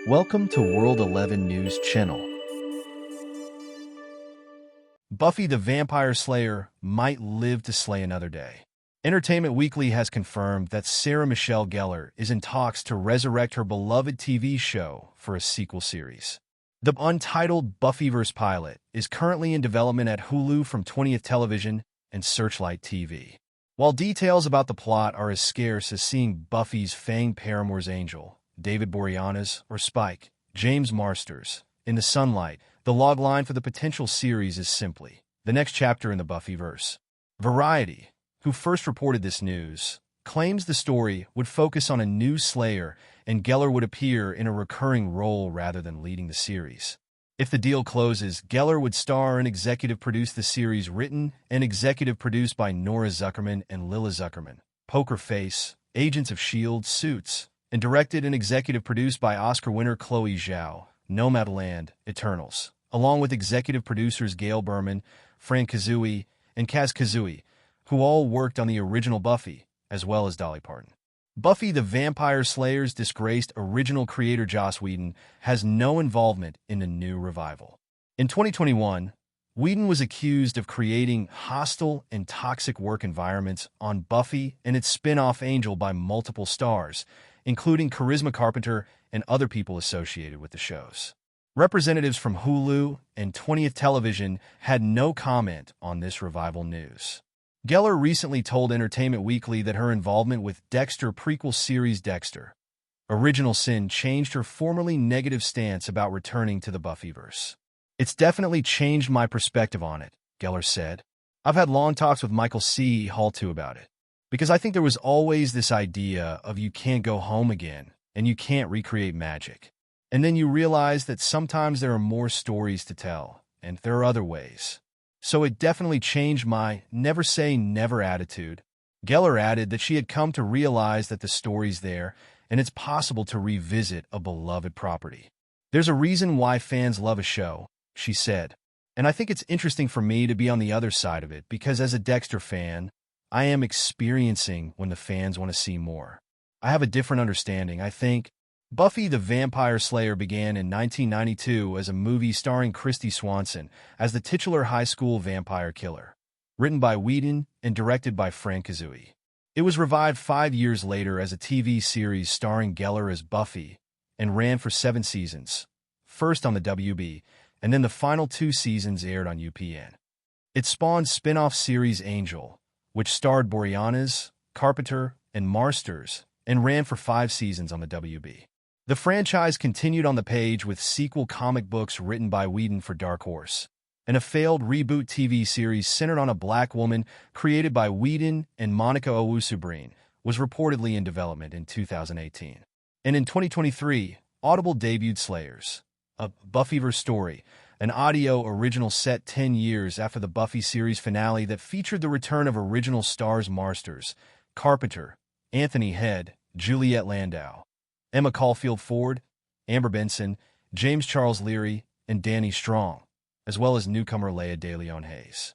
Welcome to World 11 News Channel. Buffy the Vampire Slayer might live to slay another day. Entertainment Weekly has confirmed that Sarah Michelle Gellar is in talks to resurrect her beloved TV show for a sequel series. The untitled Buffyverse pilot is currently in development at Hulu from 20th Television and Searchlight TV. While details about the plot are as scarce as seeing Buffy's fanged paramour's angel, David Boreanaz, or Spike, James Marsters, in the sunlight, the logline for the potential series is simply, the next chapter in the Buffyverse. Variety, who first reported this news, claims the story would focus on a new Slayer and Gellar would appear in a recurring role rather than leading the series. If the deal closes, Gellar would star and executive produce the series written and executive produced by Nora Zuckerman and Lila Zuckerman, Poker Face, Agents of S.H.I.E.L.D., Suits, and directed and executive produced by Oscar winner Chloe Zhao, Nomadland, Eternals, along with executive producers Gail Berman, Fran Kazooie, and Kaz Kazooie, who all worked on the original Buffy, as well as Dolly Parton. Buffy the Vampire Slayer's disgraced original creator Joss Whedon has no involvement in the new revival. In 2021, Whedon was accused of creating hostile and toxic work environments on Buffy and its spin-off Angel by multiple stars, including Charisma Carpenter and other people associated with the shows. Representatives from Hulu and 20th Television had no comment on this revival news. Gellar recently told Entertainment Weekly that her involvement with Dexter prequel series Dexter: Original Sin changed her formerly negative stance about returning to the Buffyverse. "It's definitely changed my perspective on it," Gellar said. "I've had long talks with Michael C. Hall too about it. Because I think there was always this idea of you can't go home again and you can't recreate magic. And then you realize that sometimes there are more stories to tell and there are other ways. So it definitely changed my never say never attitude." Gellar added that she had come to realize that the story's there and it's possible to revisit a beloved property. "There's a reason why fans love a show," she said. "And I think it's interesting for me to be on the other side of it because as a Dexter fan, I am experiencing when the fans want to see more. I have a different understanding, I think." Buffy the Vampire Slayer began in 1992 as a movie starring Kristy Swanson as the titular high school vampire killer. Written by Whedon and directed by Fran Kazooie. It was revived 5 years later as a TV series starring Gellar as Buffy and ran for 7 seasons, first on the WB, and then the final 2 seasons aired on UPN. It spawned spin-off series Angel, which starred Boreanaz, Carpenter, and Marsters, and ran for 5 seasons on the WB. The franchise continued on the page with sequel comic books written by Whedon for Dark Horse, and a failed reboot TV series centered on a black woman created by Whedon and Monica Owusu-Breen was reportedly in development in 2018. And in 2023, Audible debuted Slayers, a Buffyverse story, an audio original set 10 years after the Buffy series finale that featured the return of original stars Marsters, Carpenter, Anthony Head, Juliette Landau, Emma Caulfield Ford, Amber Benson, James Charles Leary, and Danny Strong, as well as newcomer Lea De Leon Hayes.